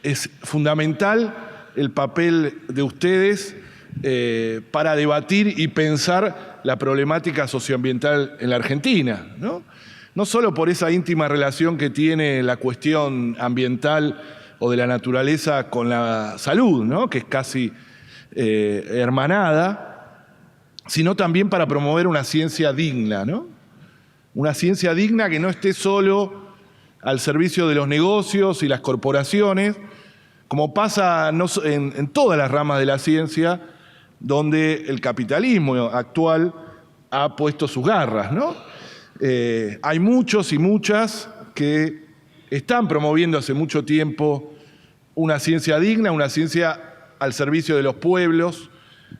es fundamental el papel de ustedes para debatir y pensar la problemática socioambiental en la Argentina, ¿no? No solo por esa íntima relación que tiene la cuestión ambiental o de la naturaleza con la salud, ¿no? Que es casi hermanada, sino también para promover una ciencia digna, ¿no? Una ciencia digna que no esté solo al servicio de los negocios y las corporaciones, como pasa en todas las ramas de la ciencia, donde el capitalismo actual ha puesto sus garras, ¿no? Hay muchos y muchas que están promoviendo hace mucho tiempo una ciencia digna, una ciencia al servicio de los pueblos,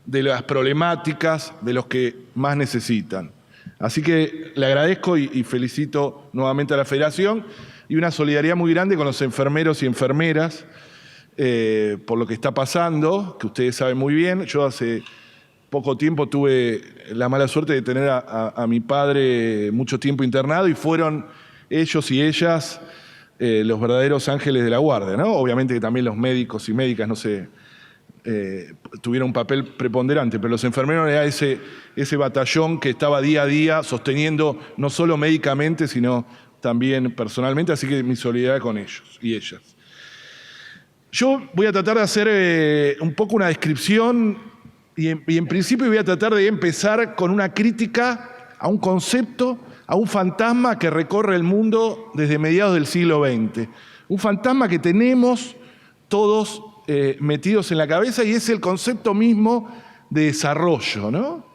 de las problemáticas, de los que más necesitan. Así que le agradezco y felicito nuevamente a la Federación y una solidaridad muy grande con los enfermeros y enfermeras por lo que está pasando, que ustedes saben muy bien. Yo hace poco tiempo tuve la mala suerte de tener a mi padre mucho tiempo internado y fueron ellos y ellas los verdaderos ángeles de la guardia, ¿no? Obviamente que también los médicos y médicas, no sé, tuvieron un papel preponderante, pero los enfermeros era ese batallón que estaba día a día sosteniendo no solo médicamente, sino también personalmente, así que mi solidaridad con ellos y ellas. Yo voy a tratar de hacer un poco una descripción y en principio voy a tratar de empezar con una crítica a un concepto, a un fantasma que recorre el mundo desde mediados del siglo XX. Un fantasma que tenemos todos metidos en la cabeza y es el concepto mismo de desarrollo, ¿no?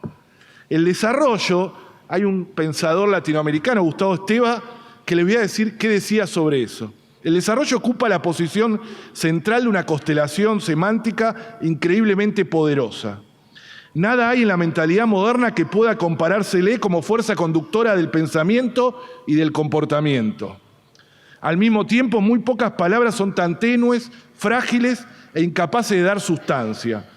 El desarrollo, hay un pensador latinoamericano, Gustavo Esteva, que les voy a decir qué decía sobre eso. El desarrollo ocupa la posición central de una constelación semántica increíblemente poderosa. Nada hay en la mentalidad moderna que pueda comparársele como fuerza conductora del pensamiento y del comportamiento. Al mismo tiempo, muy pocas palabras son tan tenues, frágiles e incapaces de dar sustancia.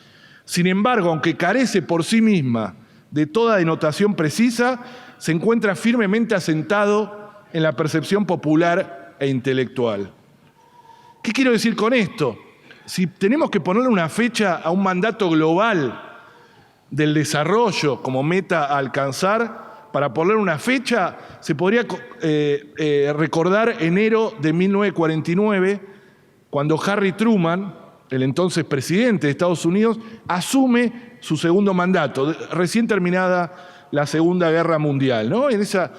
Sin embargo, aunque carece por sí misma de toda denotación precisa, se encuentra firmemente asentado en la percepción popular e intelectual. ¿Qué quiero decir con esto? Si tenemos que ponerle una fecha a un mandato global del desarrollo como meta a alcanzar, para ponerle una fecha, se podría recordar enero de 1949, cuando Harry Truman, el entonces presidente de Estados Unidos, asume su segundo mandato, recién terminada la Segunda Guerra Mundial, ¿no? En esos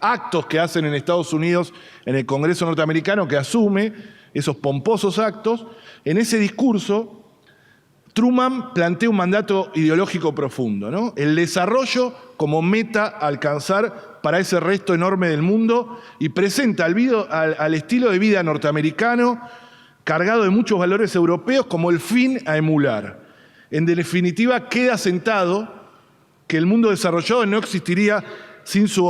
actos que hacen en Estados Unidos, en el Congreso norteamericano, que asume esos pomposos actos, en ese discurso, Truman plantea un mandato ideológico profundo, ¿no? El desarrollo como meta a alcanzar para ese resto enorme del mundo y presenta al estilo de vida norteamericano, cargado de muchos valores europeos, como el fin a emular. En definitiva, queda sentado que el mundo desarrollado no existiría sin su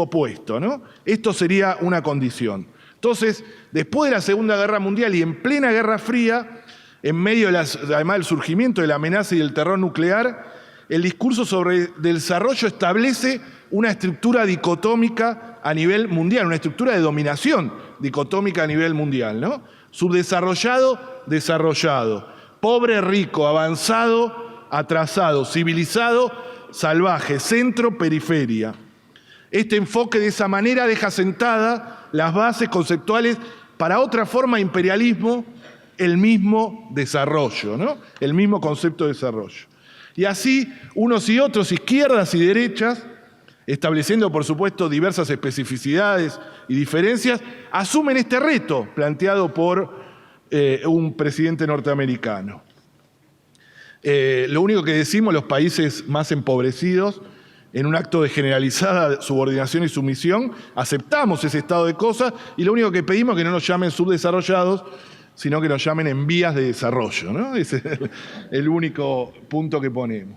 opuesto, ¿no? Esto sería una condición. Entonces, después de la Segunda Guerra Mundial y en plena Guerra Fría, en medio además del surgimiento de la amenaza y del terror nuclear, el discurso sobre el desarrollo establece una estructura dicotómica a nivel mundial, una estructura de dominación dicotómica a nivel mundial, ¿no? Subdesarrollado, desarrollado, pobre, rico, avanzado, atrasado, civilizado, salvaje, centro, periferia. Este enfoque de esa manera deja sentadas las bases conceptuales para otra forma de imperialismo, el mismo desarrollo, ¿no? El mismo concepto de desarrollo. Y así, unos y otros, izquierdas y derechas, estableciendo, por supuesto, diversas especificidades y diferencias, asumen este reto planteado por un presidente norteamericano. Lo único que decimos, los países más empobrecidos, en un acto de generalizada subordinación y sumisión, aceptamos ese estado de cosas y lo único que pedimos es que no nos llamen subdesarrollados, sino que nos llamen en vías de desarrollo, ¿no? Ese es el único punto que ponemos.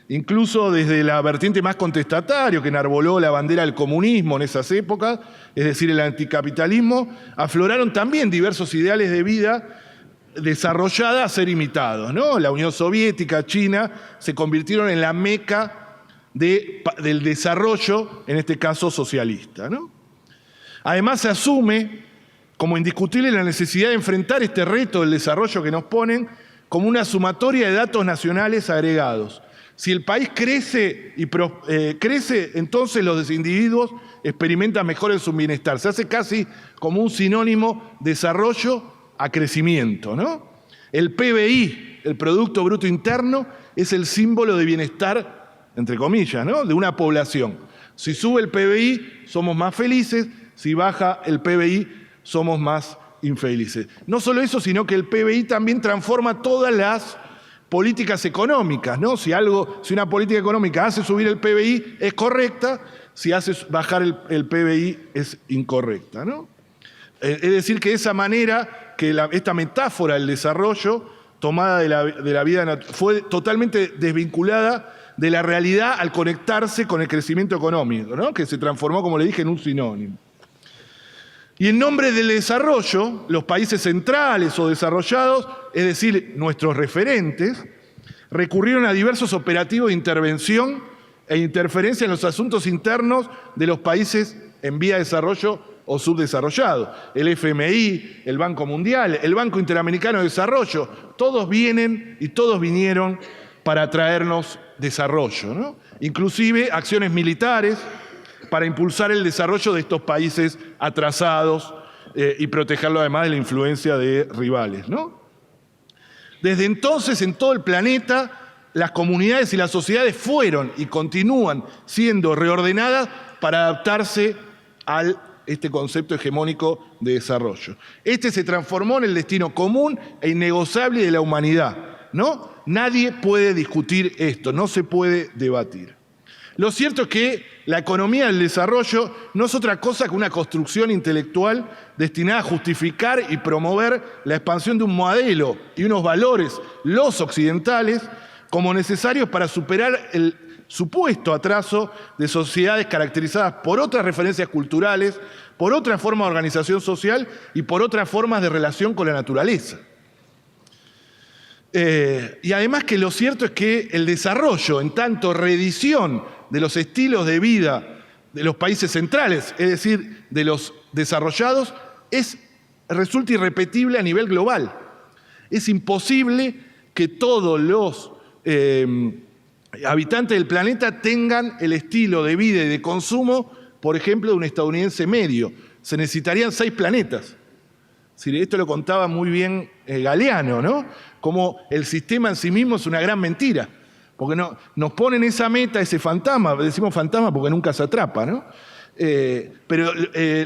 Incluso desde la vertiente más contestataria, que enarboló la bandera del comunismo en esas épocas, es decir, el anticapitalismo, afloraron también diversos ideales de vida desarrollada a ser imitados, ¿no? La Unión Soviética, China, se convirtieron en la meca del desarrollo, en este caso socialista, ¿no? Además se asume como indiscutible la necesidad de enfrentar este reto del desarrollo que nos ponen como una sumatoria de datos nacionales agregados. Si el país crece, entonces los individuos experimentan mejor en su bienestar. Se hace casi como un sinónimo desarrollo a crecimiento, ¿no? El PBI, el Producto Bruto Interno, es el símbolo de bienestar, entre comillas, ¿no?, de una población. Si sube el PBI, somos más felices. Si baja el PBI, somos más infelices. No solo eso, sino que el PBI también transforma todas las políticas económicas, ¿no? Si una política económica hace subir el PBI, es correcta. Si hace bajar el PBI, es incorrecta, ¿no? Es decir, que de esa manera, esta metáfora del desarrollo tomada de la vida fue totalmente desvinculada de la realidad al conectarse con el crecimiento económico, ¿no?, que se transformó, como le dije, en un sinónimo. Y en nombre del desarrollo, los países centrales o desarrollados, es decir, nuestros referentes, recurrieron a diversos operativos de intervención e interferencia en los asuntos internos de los países en vía de desarrollo o subdesarrollados. El FMI, el Banco Mundial, el Banco Interamericano de Desarrollo, todos vienen y todos vinieron para traernos desarrollo, ¿no? Inclusive acciones militares para impulsar el desarrollo de estos países atrasados y protegerlo además de la influencia de rivales, ¿no? Desde entonces, en todo el planeta, las comunidades y las sociedades fueron y continúan siendo reordenadas para adaptarse a este concepto hegemónico de desarrollo. Este se transformó en el destino común e innegociable de la humanidad, ¿no? Nadie puede discutir esto, no se puede debatir. Lo cierto es que la economía del desarrollo no es otra cosa que una construcción intelectual destinada a justificar y promover la expansión de un modelo y unos valores, los occidentales, como necesarios para superar el supuesto atraso de sociedades caracterizadas por otras referencias culturales, por otra forma de organización social y por otras formas de relación con la naturaleza. Y además que lo cierto es que el desarrollo, en tanto reedición de los estilos de vida de los países centrales, es decir, de los desarrollados, resulta irrepetible a nivel global. Es imposible que todos los habitantes del planeta tengan el estilo de vida y de consumo, por ejemplo, de un estadounidense medio. Se necesitarían 6 planetas. Esto lo contaba muy bien Galeano, ¿no? Como el sistema en sí mismo es una gran mentira. Porque nos ponen esa meta, ese fantasma, decimos fantasma porque nunca se atrapa, ¿no? Pero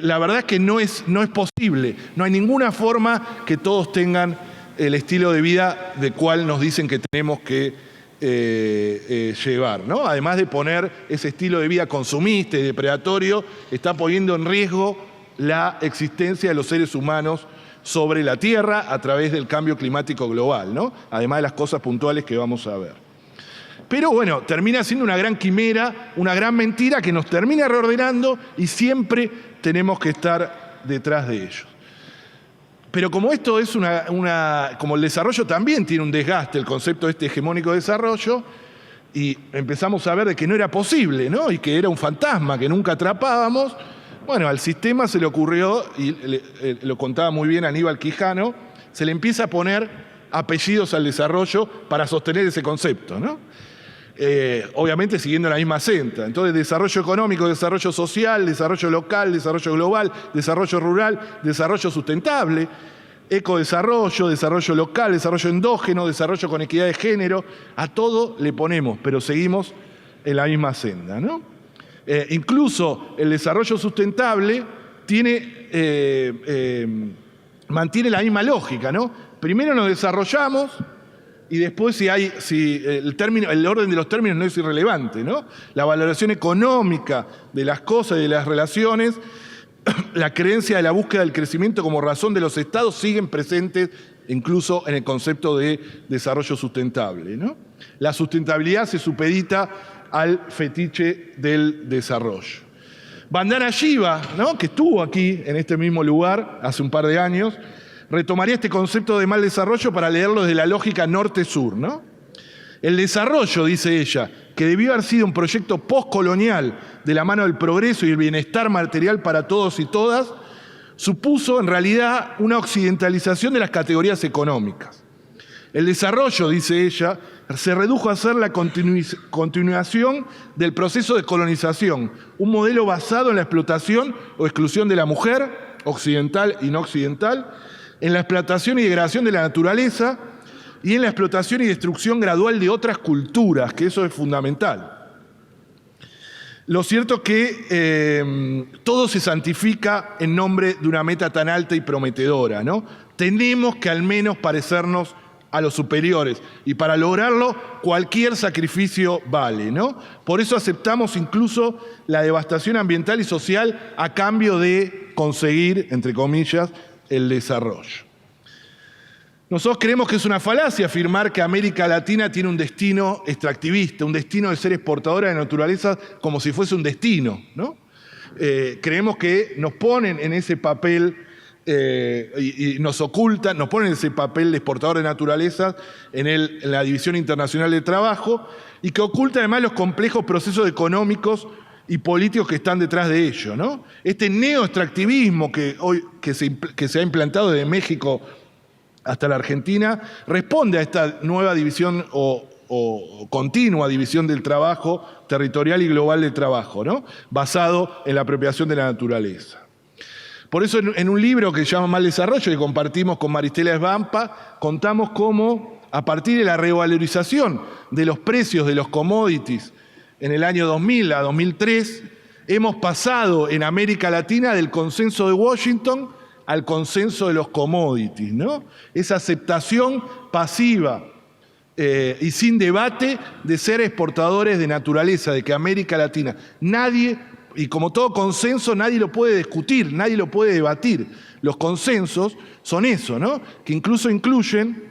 la verdad es que no es posible. No hay ninguna forma que todos tengan el estilo de vida del cual nos dicen que tenemos que llevar, ¿no? Además de poner ese estilo de vida consumista y depredatorio, está poniendo en riesgo la existencia de los seres humanos sobre la Tierra a través del cambio climático global, ¿no? Además de las cosas puntuales que vamos a ver. Pero bueno, termina siendo una gran quimera, una gran mentira que nos termina reordenando y siempre tenemos que estar detrás de ellos. Pero como esto es como el desarrollo también tiene un desgaste, el concepto este hegemónico de desarrollo, y empezamos a ver de que no era posible, ¿no? Y que era un fantasma que nunca atrapábamos. Bueno, al sistema se le ocurrió, y lo contaba muy bien Aníbal Quijano, se le empieza a poner apellidos al desarrollo para sostener ese concepto, ¿no? Obviamente siguiendo la misma senda. Entonces, desarrollo económico, desarrollo social, desarrollo local, desarrollo global, desarrollo rural, desarrollo sustentable, ecodesarrollo, desarrollo local, desarrollo endógeno, desarrollo con equidad de género. A todo le ponemos, pero seguimos en la misma senda, ¿no? Incluso el desarrollo sustentable mantiene la misma lógica, ¿no? Primero nos desarrollamos y después si el orden de los términos no es irrelevante, ¿no? La valoración económica de las cosas y de las relaciones, la creencia de la búsqueda del crecimiento como razón de los estados siguen presentes incluso en el concepto de desarrollo sustentable, ¿no? La sustentabilidad se supedita al fetiche del desarrollo. Vandana Shiva, ¿no?, que estuvo aquí en este mismo lugar hace un par de años, retomaría este concepto de mal desarrollo para leerlo desde la lógica norte-sur, ¿no? El desarrollo, dice ella, que debió haber sido un proyecto postcolonial de la mano del progreso y el bienestar material para todos y todas, supuso en realidad una occidentalización de las categorías económicas. El desarrollo, dice ella, se redujo a ser la continuación del proceso de colonización, un modelo basado en la explotación o exclusión de la mujer, occidental y no occidental, en la explotación y degradación de la naturaleza y en la explotación y destrucción gradual de otras culturas, que eso es fundamental. Lo cierto es que todo se santifica en nombre de una meta tan alta y prometedora, ¿no? Tenemos que al menos parecernos a los superiores, y para lograrlo cualquier sacrificio vale, ¿no? Por eso aceptamos incluso la devastación ambiental y social a cambio de conseguir, entre comillas, el desarrollo. Nosotros creemos que es una falacia afirmar que América Latina tiene un destino extractivista, un destino de ser exportadora de naturaleza como si fuese un destino, ¿no? Creemos que nos ponen en ese papel y nos ocultan, nos ponen en ese papel de exportador de naturaleza en la División Internacional de Trabajo y que oculta además los complejos procesos económicos y políticos que están detrás de ello, ¿no? Este neoextractivismo que se ha implantado desde México hasta la Argentina responde a esta nueva división o continua división del trabajo territorial y global del trabajo, ¿no? Basado en la apropiación de la naturaleza. Por eso en un libro que se llama Mal Desarrollo, que compartimos con Maristela Svampa, contamos cómo a partir de la revalorización de los precios de los commodities en el año 2000 a 2003, hemos pasado en América Latina del consenso de Washington al consenso de los commodities, ¿no? Esa aceptación pasiva y sin debate de ser exportadores de naturaleza, de que América Latina, nadie, y como todo consenso, nadie lo puede discutir, nadie lo puede debatir. Los consensos son eso, ¿no? Que incluso incluyen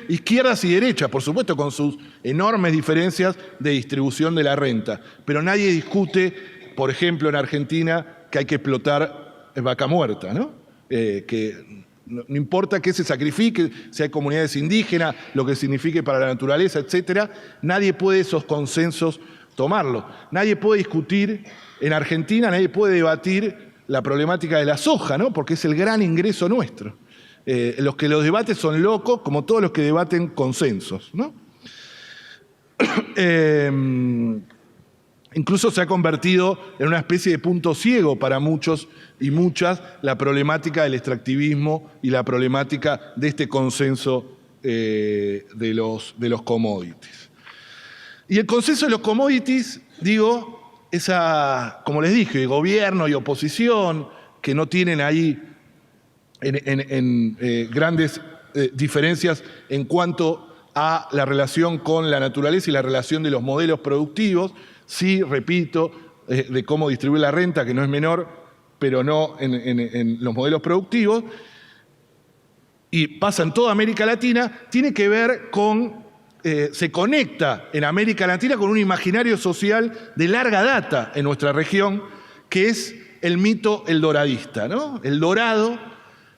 izquierdas y derechas, por supuesto, con sus enormes diferencias de distribución de la renta. Pero nadie discute, por ejemplo, en Argentina, que hay que explotar vaca muerta, ¿no? Que no importa que se sacrifique, si hay comunidades indígenas, lo que signifique para la naturaleza, etcétera, nadie puede esos consensos tomarlos. Nadie puede discutir en Argentina, nadie puede debatir la problemática de la soja, ¿no? Porque es el gran ingreso nuestro. Los que los debaten son locos, como todos los que debaten consensos, ¿no? Incluso se ha convertido en una especie de punto ciego para muchos y muchas la problemática del extractivismo y la problemática de este consenso de los commodities. Y el consenso de los commodities, digo, como les dije, gobierno y oposición, que no tienen ahí grandes diferencias en cuanto a la relación con la naturaleza y la relación de los modelos productivos. Sí, repito, de cómo distribuir la renta, que no es menor, pero no en los modelos productivos, y pasa en toda América Latina, tiene que ver con, se conecta en América Latina con un imaginario social de larga data en nuestra región, que es el mito eldoradista, ¿no? El Dorado,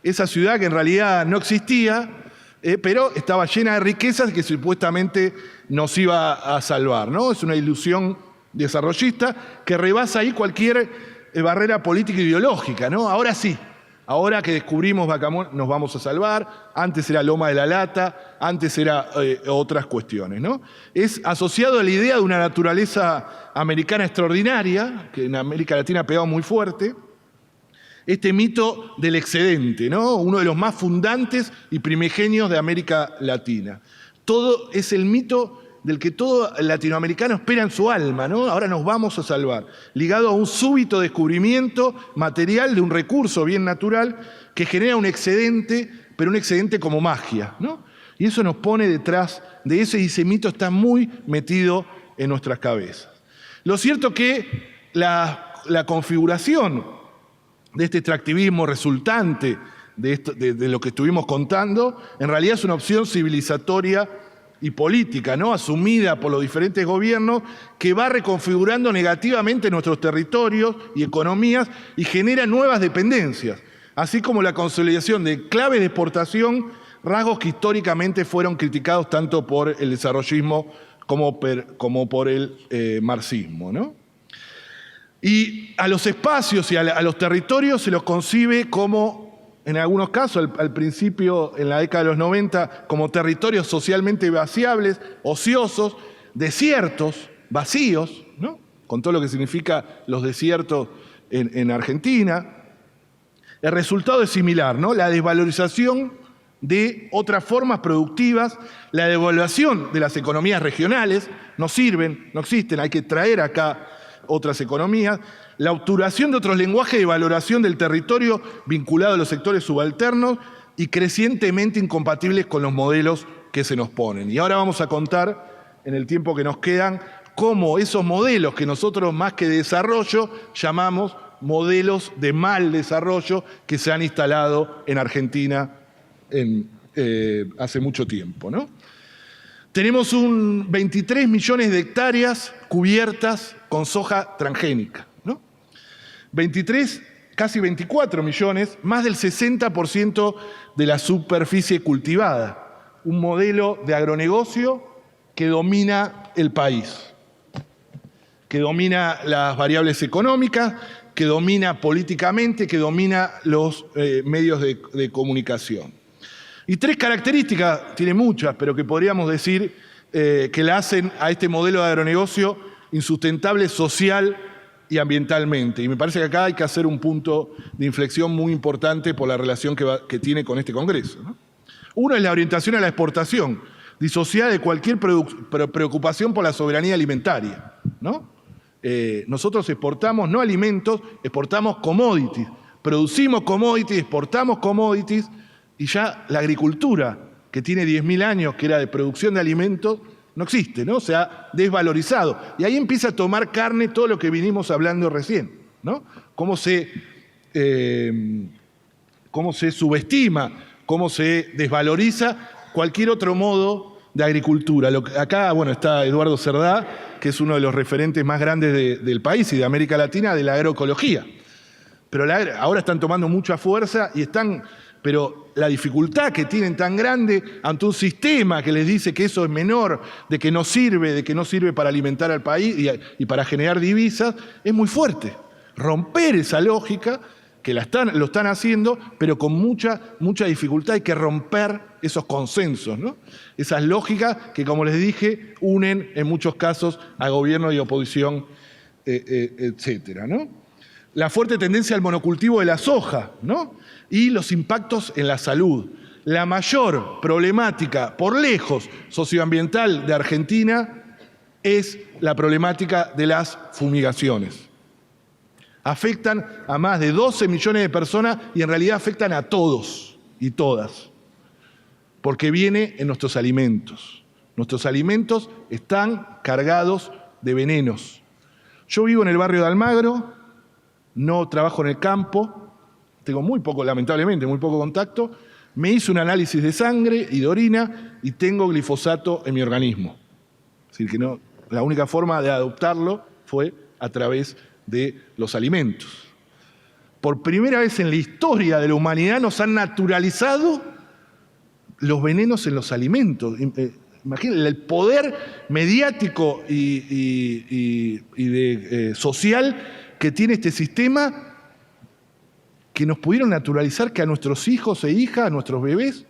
esa ciudad que en realidad no existía, pero estaba llena de riquezas que supuestamente nos iba a salvar, ¿no? Es una ilusión desarrollista que rebasa ahí cualquier barrera política e ideológica, ¿no? Ahora sí, ahora que descubrimos Bacamón nos vamos a salvar, antes era Loma de la Lata, antes era otras cuestiones, ¿no? Es asociado a la idea de una naturaleza americana extraordinaria, que en América Latina ha pegado muy fuerte, este mito del excedente, ¿no? Uno de los más fundantes y primigenios de América Latina. Todo es el mito del que todo latinoamericano espera en su alma, ¿no? Ahora nos vamos a salvar, ligado a un súbito descubrimiento material de un recurso bien natural que genera un excedente, pero un excedente como magia, ¿no? Y eso nos pone detrás de eso y ese mito está muy metido en nuestras cabezas. Lo cierto que la configuración de este extractivismo resultante de lo que estuvimos contando, en realidad es una opción civilizatoria y política, ¿no? Asumida por los diferentes gobiernos, que va reconfigurando negativamente nuestros territorios y economías y genera nuevas dependencias. así como la consolidación de claves de exportación, rasgos que históricamente fueron criticados tanto por el desarrollismo como por el marxismo, ¿no? Y a los espacios y a los territorios se los concibe como, en algunos casos, al principio, en la década de los 90, como territorios socialmente vaciables, ociosos, desiertos, vacíos, ¿no? Con todo lo que significa los desiertos en Argentina. El resultado es similar, ¿no? La desvalorización de otras formas productivas, la devaluación de las economías regionales, no sirven, no existen, hay que traer acá otras economías, la obturación de otros lenguajes de valoración del territorio vinculado a los sectores subalternos y crecientemente incompatibles con los modelos que se nos ponen. Y ahora vamos a contar, en el tiempo que nos quedan, cómo esos modelos que nosotros más que desarrollo llamamos modelos de mal desarrollo que se han instalado en Argentina hace mucho tiempo, ¿no? Tenemos 23 millones de hectáreas cubiertas con soja transgénica, ¿no? 23, casi 24 millones, más del 60% de la superficie cultivada. Un modelo de agronegocio que domina el país, que domina las variables económicas, que domina políticamente, que domina los medios de comunicación. Y tres características, tiene muchas, pero que podríamos decir que la hacen a este modelo de agronegocio insustentable social y ambientalmente. Y me parece que acá hay que hacer un punto de inflexión muy importante por la relación que tiene con este Congreso, ¿no? Uno es la orientación a la exportación, disociada de cualquier preocupación por la soberanía alimentaria, ¿no? Nosotros exportamos no alimentos, exportamos commodities. Producimos commodities, exportamos commodities, y ya la agricultura, que tiene 10.000 años, que era de producción de alimentos, no existe, ¿no? Se ha desvalorizado. Y ahí empieza a tomar carne todo lo que vinimos hablando recién, ¿no? Cómo se subestima, cómo se desvaloriza cualquier otro modo de agricultura. Acá, bueno, está Eduardo Cerdá, que es uno de los referentes más grandes del país y de América Latina de la agroecología. Pero ahora están tomando mucha fuerza y pero la dificultad que tienen tan grande ante un sistema que les dice que eso es menor, de que no sirve para alimentar al país y para generar divisas, es muy fuerte. Romper esa lógica, que lo están haciendo, pero con mucha dificultad. Hay que romper esos consensos, ¿no? Esas lógicas que, como les dije, unen en muchos casos a gobierno y oposición, etcétera, ¿no? La fuerte tendencia al monocultivo de la soja, ¿no? Y los impactos en la salud. La mayor problemática, por lejos, socioambiental de Argentina es la problemática de las fumigaciones. Afectan a más de 12 millones de personas y en realidad afectan a todos y todas, porque viene en nuestros alimentos. Nuestros alimentos están cargados de venenos. Yo vivo en el barrio de Almagro, no trabajo en el campo, tengo lamentablemente, muy poco contacto. Me hice un análisis de sangre y de orina y tengo glifosato en mi organismo. Es decir, que la única forma de adoptarlo fue a través de los alimentos. Por primera vez en la historia de la humanidad nos han naturalizado los venenos en los alimentos. Imagínense el poder mediático y social que tiene este sistema, que nos pudieron naturalizar que a nuestros hijos e hijas, a nuestros bebés,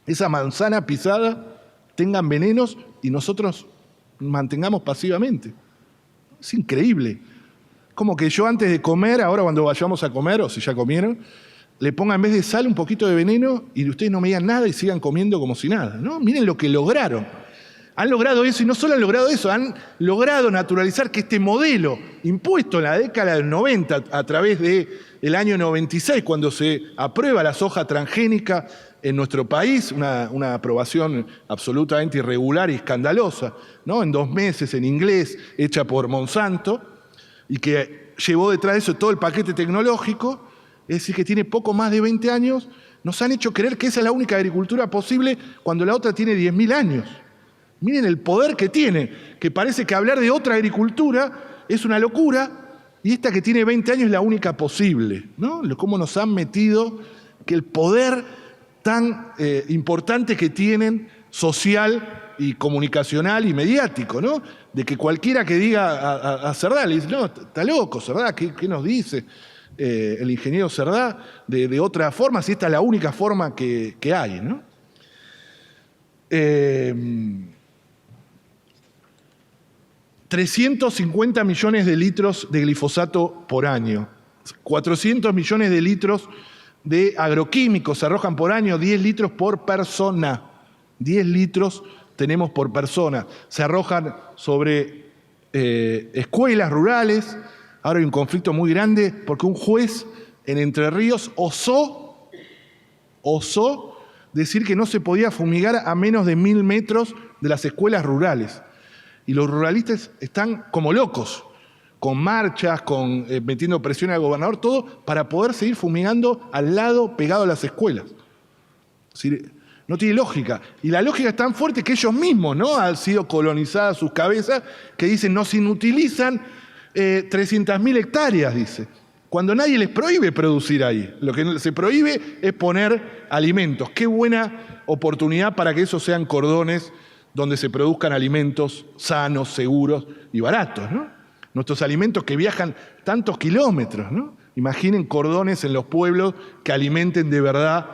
esa manzana pisada tengan venenos y nosotros mantengamos pasivamente. Es increíble. Como que yo antes de comer, ahora cuando vayamos a comer, o si ya comieron, le ponga en vez de sal un poquito de veneno y ustedes no me digan nada y sigan comiendo como si nada, ¿no? Miren lo que lograron. Han logrado eso y no solo han logrado eso, han logrado naturalizar que este modelo impuesto en la década del 90 a través del año 96, cuando se aprueba la soja transgénica en nuestro país, una aprobación absolutamente irregular y escandalosa, ¿no? En 2 meses, en inglés, hecha por Monsanto, y que llevó detrás de eso todo el paquete tecnológico, es decir, que tiene poco más de 20 años, nos han hecho creer que esa es la única agricultura posible cuando la otra tiene 10.000 años. Miren el poder que tiene, que parece que hablar de otra agricultura es una locura, Y esta que tiene 20 años es la única posible, ¿no? Cómo nos han metido que el poder tan importante que tienen social y comunicacional y mediático, ¿no? De que cualquiera que diga a Cerdá, le dice, no, está loco Cerdá, ¿qué nos dice el ingeniero Cerdá de otra forma, si esta es la única forma que hay, ¿no? 350 millones de litros de glifosato por año, 400 millones de litros de agroquímicos se arrojan por año, 10 litros por persona. 10 litros tenemos por persona. Se arrojan sobre escuelas rurales. Ahora hay un conflicto muy grande porque un juez en Entre Ríos osó decir que no se podía fumigar a menos de 1000 metros de las escuelas rurales. Y los ruralistas están como locos, con marchas, metiendo presión al gobernador, todo para poder seguir fumigando al lado, pegado a las escuelas. Es decir, no tiene lógica. Y la lógica es tan fuerte que ellos mismos, ¿no?, han sido colonizadas sus cabezas, que dicen, nos inutilizan 300.000 hectáreas, dice. Cuando nadie les prohíbe producir ahí. Lo que se prohíbe es poner alimentos. Qué buena oportunidad para que esos sean cordones donde se produzcan alimentos sanos, seguros y baratos, ¿no? Nuestros alimentos que viajan tantos kilómetros, ¿no? Imaginen cordones en los pueblos que alimenten de verdad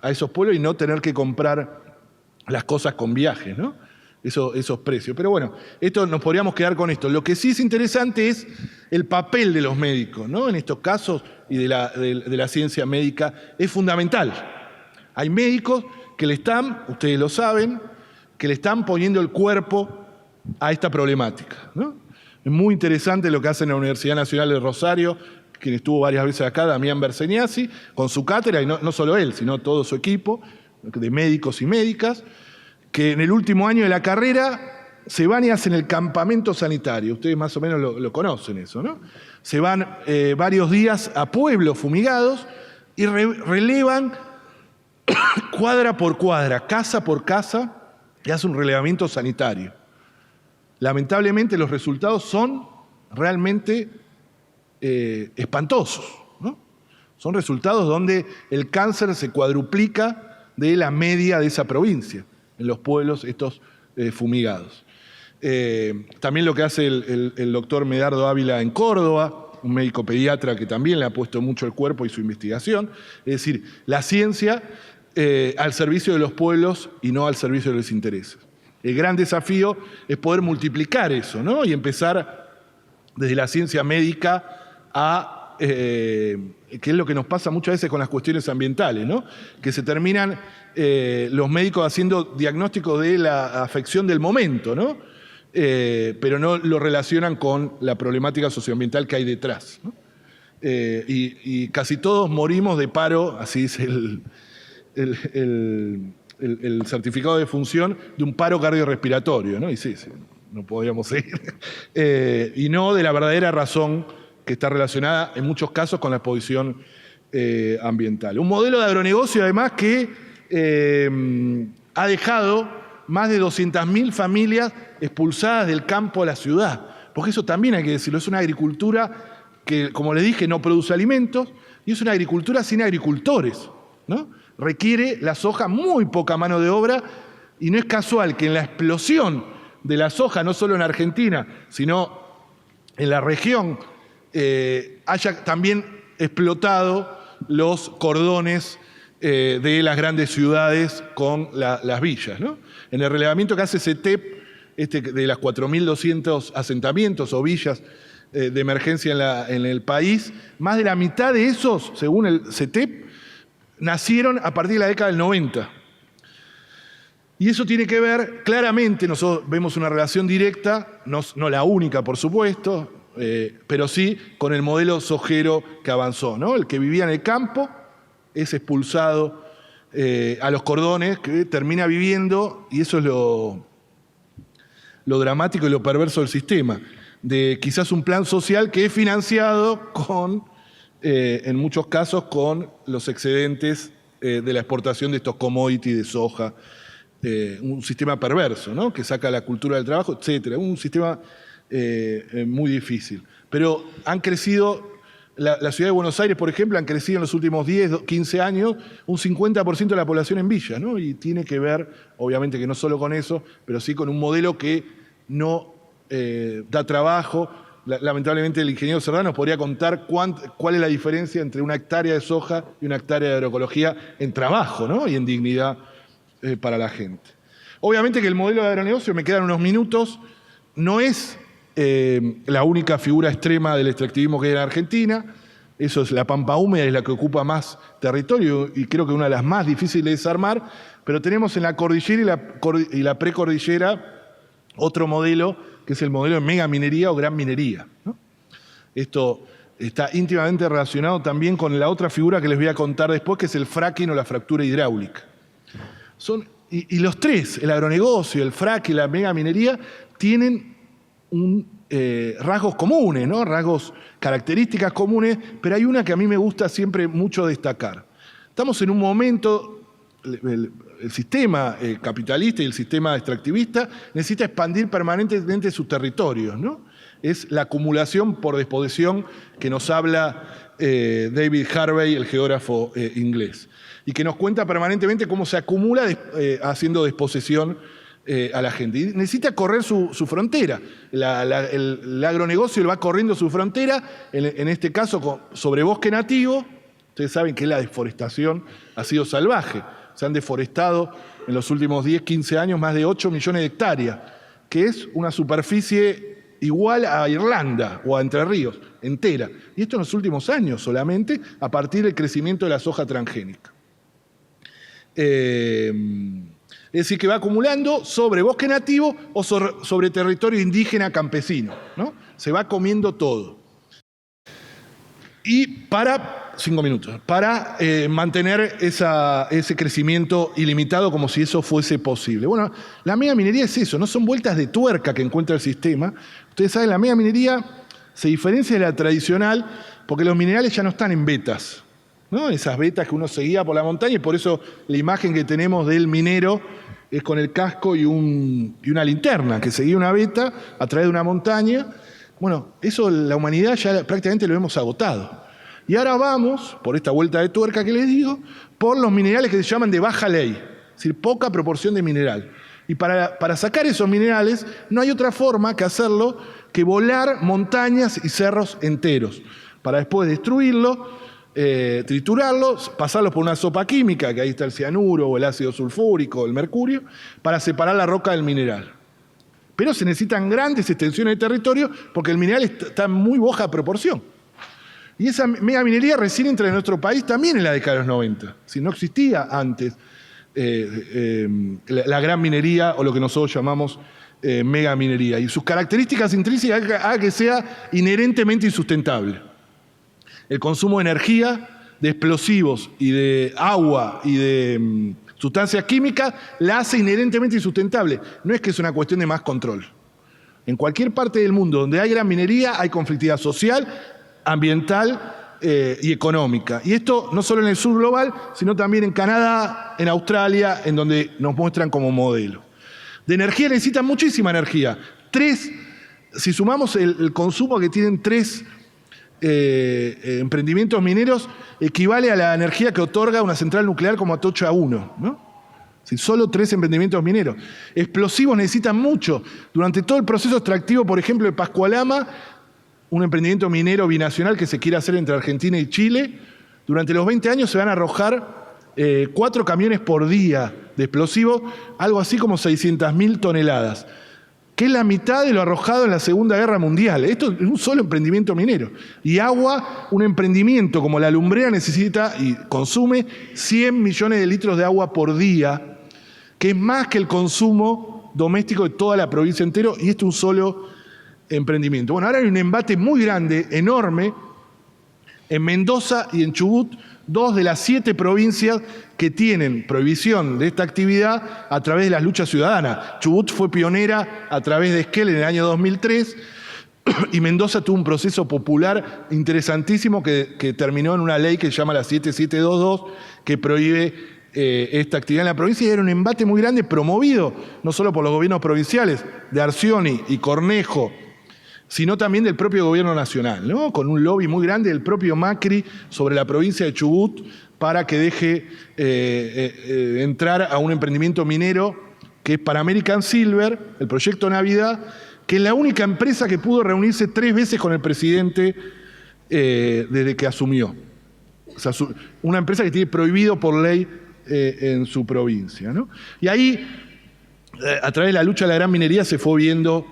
a esos pueblos y no tener que comprar las cosas con viajes, ¿no? Esos precios. Pero bueno, nos podríamos quedar con esto. Lo que sí es interesante es el papel de los médicos, ¿no? En estos casos y de la ciencia médica es fundamental. Hay médicos que le están, ustedes lo saben, que le están poniendo el cuerpo a esta problemática, ¿no? Es muy interesante lo que hace en la Universidad Nacional de Rosario, quien estuvo varias veces acá, Damián Berseniasi, con su cátedra, y no solo él, sino todo su equipo de médicos y médicas, que en el último año de la carrera se van y hacen el campamento sanitario. Ustedes más o menos lo conocen eso, ¿no? Se van varios días a pueblos fumigados y relevan cuadra por cuadra, casa por casa, y hace un relevamiento sanitario. Lamentablemente los resultados son realmente espantosos, ¿no? Son resultados donde el cáncer se cuadruplica de la media de esa provincia, en los pueblos estos fumigados. También lo que hace el doctor Medardo Ávila en Córdoba, un médico pediatra que también le ha puesto mucho el cuerpo y su investigación. Es decir, la ciencia al servicio de los pueblos y no al servicio de los intereses. El gran desafío es poder multiplicar eso, ¿no? Y empezar desde la ciencia médica a, que es lo que nos pasa muchas veces con las cuestiones ambientales, ¿no? Que se terminan los médicos haciendo diagnósticos de la afección del momento, ¿no? Pero no lo relacionan con la problemática socioambiental que hay detrás, ¿no? Y casi todos morimos de paro, así dice el certificado de función, de un paro cardiorrespiratorio, ¿no? Y sí, no podíamos seguir. Y no de la verdadera razón que está relacionada en muchos casos con la exposición ambiental. Un modelo de agronegocio además que ha dejado más de 200.000 familias expulsadas del campo a la ciudad. Porque eso también hay que decirlo, es una agricultura que, como les dije, no produce alimentos y es una agricultura sin agricultores, ¿no? Requiere la soja muy poca mano de obra y no es casual que en la explosión de la soja, no solo en Argentina, sino en la región, haya también explotado los cordones de las grandes ciudades con las villas, ¿no? En el relevamiento que hace CETEP, de las 4.200 asentamientos o villas de emergencia en el país, más de la mitad de esos, según el CETEP, nacieron a partir de la década del 90. Y eso tiene que ver, claramente, nosotros vemos una relación directa, no la única, por supuesto, pero sí con el modelo sojero que avanzó, ¿no? El que vivía en el campo es expulsado a los cordones, que termina viviendo, y eso es lo dramático y lo perverso del sistema, de quizás un plan social que es financiado en muchos casos con los excedentes de la exportación de estos commodities de soja, un sistema perverso, ¿no? Que saca la cultura del trabajo, etcétera, un sistema muy difícil. Pero han crecido, la ciudad de Buenos Aires, por ejemplo, han crecido en los últimos 10, 15 años un 50% de la población en villas, ¿no? Y tiene que ver, obviamente que no solo con eso, pero sí con un modelo que no da trabajo. Lamentablemente el ingeniero Cerdá nos podría contar cuál es la diferencia entre una hectárea de soja y una hectárea de agroecología en trabajo, ¿no? Y en dignidad para la gente. Obviamente que el modelo de agronegocio, me quedan unos minutos, no es la única figura extrema del extractivismo que hay en Argentina. Eso es la pampa húmeda, es la que ocupa más territorio y creo que una de las más difíciles de desarmar, pero tenemos en la cordillera y la precordillera otro modelo, que es el modelo de megaminería o gran minería, ¿no? Esto está íntimamente relacionado también con la otra figura que les voy a contar después, que es el fracking o la fractura hidráulica. Y los tres, el agronegocio, el fracking y la megaminería, tienen rasgos comunes, ¿no? Rasgos, características comunes, pero hay una que a mí me gusta siempre mucho destacar. Estamos en un momento, el sistema capitalista y el sistema extractivista necesita expandir permanentemente sus territorios, ¿no? Es la acumulación por desposesión que nos habla David Harvey, el geógrafo inglés, y que nos cuenta permanentemente cómo se acumula haciendo desposesión a la gente. Y necesita correr su frontera. El agronegocio lo va corriendo su frontera, en este caso sobre bosque nativo. Ustedes saben que la deforestación ha sido salvaje. Se han deforestado en los últimos 10, 15 años más de 8 millones de hectáreas, que es una superficie igual a Irlanda o a Entre Ríos, entera. Y esto en los últimos años solamente, a partir del crecimiento de la soja transgénica. Es decir, que va acumulando sobre bosque nativo o sobre territorio indígena campesino, ¿no? Se va comiendo todo. Y para 5 minutos, para mantener ese crecimiento ilimitado como si eso fuese posible. Bueno, la megaminería es eso, no son vueltas de tuerca que encuentra el sistema. Ustedes saben, la megaminería se diferencia de la tradicional porque los minerales ya no están en vetas, ¿no? Esas vetas que uno seguía por la montaña, y por eso la imagen que tenemos del minero es con el casco y una linterna, que seguía una veta a través de una montaña. Bueno, eso la humanidad ya prácticamente lo hemos agotado. Y ahora vamos, por esta vuelta de tuerca que les digo, por los minerales que se llaman de baja ley, es decir, poca proporción de mineral. Y para sacar esos minerales no hay otra forma que hacerlo que volar montañas y cerros enteros, para después destruirlo, triturarlos, pasarlos por una sopa química, que ahí está el cianuro o el ácido sulfúrico o el mercurio, para separar la roca del mineral. Pero se necesitan grandes extensiones de territorio porque el mineral está en muy baja proporción. Y esa megaminería recién entra en nuestro país también en la década de los 90. Si no existía antes la gran minería o lo que nosotros llamamos megaminería. Y sus características intrínsecas hagan que sea inherentemente insustentable. El consumo de energía, de explosivos y de agua y de sustancias químicas la hace inherentemente insustentable. No es que es una cuestión de más control. En cualquier parte del mundo donde hay gran minería hay conflictividad social, ambiental y económica. Y esto no solo en el sur global, sino también en Canadá, en Australia, en donde nos muestran como modelo. De energía necesitan muchísima energía. Si sumamos el consumo que tienen 3 emprendimientos mineros, equivale a la energía que otorga una central nuclear como Atocha 1, ¿no? Si solo 3 emprendimientos mineros. Explosivos necesitan mucho. Durante todo el proceso extractivo, por ejemplo, de Pascualama, un emprendimiento minero binacional que se quiere hacer entre Argentina y Chile, durante los 20 años se van a arrojar 4 camiones por día de explosivos, algo así como 600.000 toneladas, que es la mitad de lo arrojado en la Segunda Guerra Mundial. Esto es un solo emprendimiento minero. Y agua, un emprendimiento como la Lumbrea necesita y consume 100 millones de litros de agua por día, que es más que el consumo doméstico de toda la provincia entera, y esto es un solo emprendimiento. Bueno, ahora hay un embate muy grande, enorme, en Mendoza y en Chubut, 2 de las 7 provincias que tienen prohibición de esta actividad a través de las luchas ciudadanas. Chubut fue pionera a través de Esquel en el año 2003 y Mendoza tuvo un proceso popular interesantísimo que terminó en una ley que se llama la 7722, que prohíbe esta actividad en la provincia, y era un embate muy grande promovido no solo por los gobiernos provinciales de Arcioni y Cornejo sino también del propio gobierno nacional, ¿no? Con un lobby muy grande del propio Macri sobre la provincia de Chubut para que deje entrar a un emprendimiento minero que es Pan American Silver, el proyecto Navidad, que es la única empresa que pudo reunirse 3 veces con el presidente desde que asumió. O sea, una empresa que tiene prohibido por ley en su provincia, ¿no? Y ahí, a través de la lucha de la gran minería, se fue viendo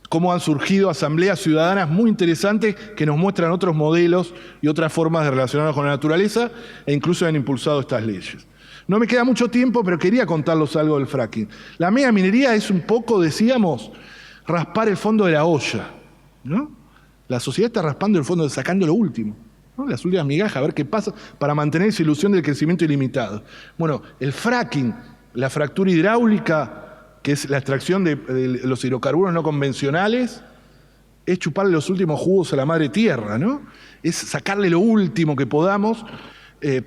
cómo han surgido asambleas ciudadanas muy interesantes que nos muestran otros modelos y otras formas de relacionarnos con la naturaleza e incluso han impulsado estas leyes. No me queda mucho tiempo, pero quería contarles algo del fracking. La megaminería es un poco, decíamos, raspar el fondo de la olla, ¿no? La sociedad está raspando el fondo, sacando lo último, ¿no? Las últimas migajas, a ver qué pasa, para mantener esa ilusión del crecimiento ilimitado. Bueno, el fracking, la fractura hidráulica, que es la extracción de los hidrocarburos no convencionales, es chuparle los últimos jugos a la madre tierra, ¿no? Es sacarle lo último que podamos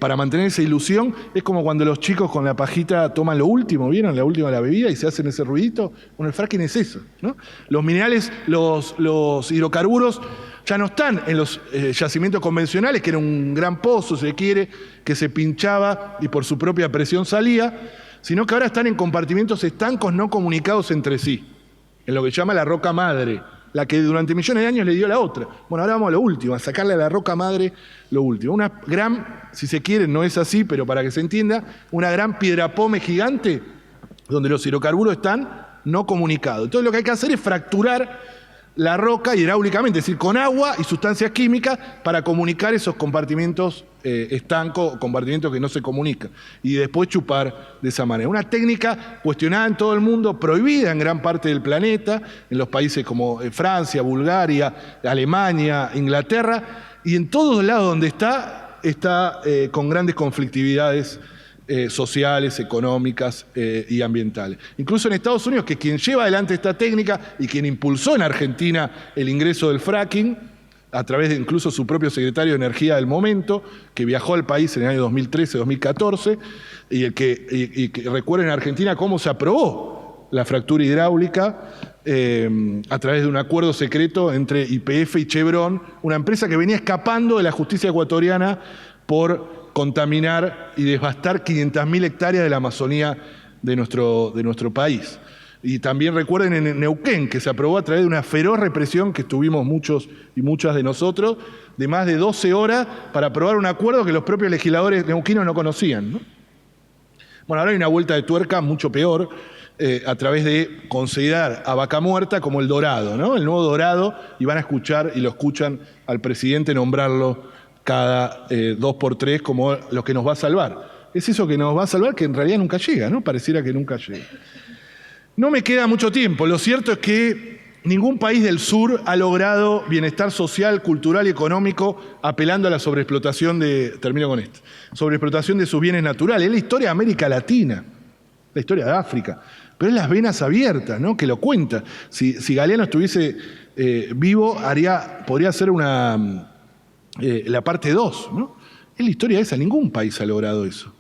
para mantener esa ilusión. Es como cuando los chicos con la pajita toman lo último, ¿vieron? La última de la bebida y se hacen ese ruidito. Bueno, el fracking es eso, ¿no? Los minerales, los hidrocarburos ya no están en los yacimientos convencionales, que era un gran pozo, si se quiere, que se pinchaba y por su propia presión salía, sino que ahora están en compartimientos estancos no comunicados entre sí, en lo que se llama la roca madre, la que durante millones de años le dio la otra. Bueno, ahora vamos a lo último, a sacarle a la roca madre lo último. Una gran, si se quiere, no es así, pero para que se entienda, una gran piedra-pome gigante donde los hidrocarburos están no comunicados. Entonces lo que hay que hacer es fracturar la roca hidráulicamente, es decir, con agua y sustancias químicas para comunicar esos compartimientos estancos, compartimientos que no se comunican, y después chupar de esa manera. Una técnica cuestionada en todo el mundo, prohibida en gran parte del planeta, en los países como Francia, Bulgaria, Alemania, Inglaterra, y en todos lados donde está con grandes conflictividades sociales, económicas y ambientales. Incluso en Estados Unidos, que quien lleva adelante esta técnica y quien impulsó en Argentina el ingreso del fracking, a través de incluso su propio secretario de Energía del momento, que viajó al país en el año 2013-2014, y que recuerden en Argentina cómo se aprobó la fractura hidráulica a través de un acuerdo secreto entre YPF y Chevron, una empresa que venía escapando de la justicia ecuatoriana por contaminar y devastar 500.000 hectáreas de la Amazonía de nuestro país. Y también recuerden en Neuquén, que se aprobó a través de una feroz represión que estuvimos muchos y muchas de nosotros, de más de 12 horas para aprobar un acuerdo que los propios legisladores neuquinos no conocían, ¿no? Bueno, ahora hay una vuelta de tuerca mucho peor, a través de considerar a Vaca Muerta como el Dorado, ¿no? El nuevo Dorado, y van a escuchar, y lo escuchan al presidente nombrarlo cada 2 por 3 como lo que nos va a salvar. Es eso que nos va a salvar que en realidad nunca llega, ¿no? Pareciera que nunca llega. No me queda mucho tiempo. Lo cierto es que ningún país del sur ha logrado bienestar social, cultural y económico apelando a la sobreexplotación termino con esto, sobreexplotación de sus bienes naturales. Es la historia de América Latina, la historia de África, pero es las venas abiertas, ¿no? Que lo cuenta. Si Galeano estuviese vivo, podría ser la parte 2, ¿no? Es la historia esa, ningún país ha logrado eso.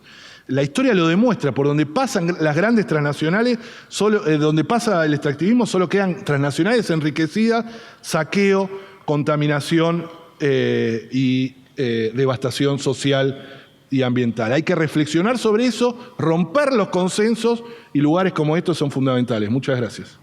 La historia lo demuestra, por donde pasan las grandes transnacionales, donde pasa el extractivismo, solo quedan transnacionales enriquecidas, saqueo, contaminación y devastación social y ambiental. Hay que reflexionar sobre eso, romper los consensos, y lugares como estos son fundamentales. Muchas gracias.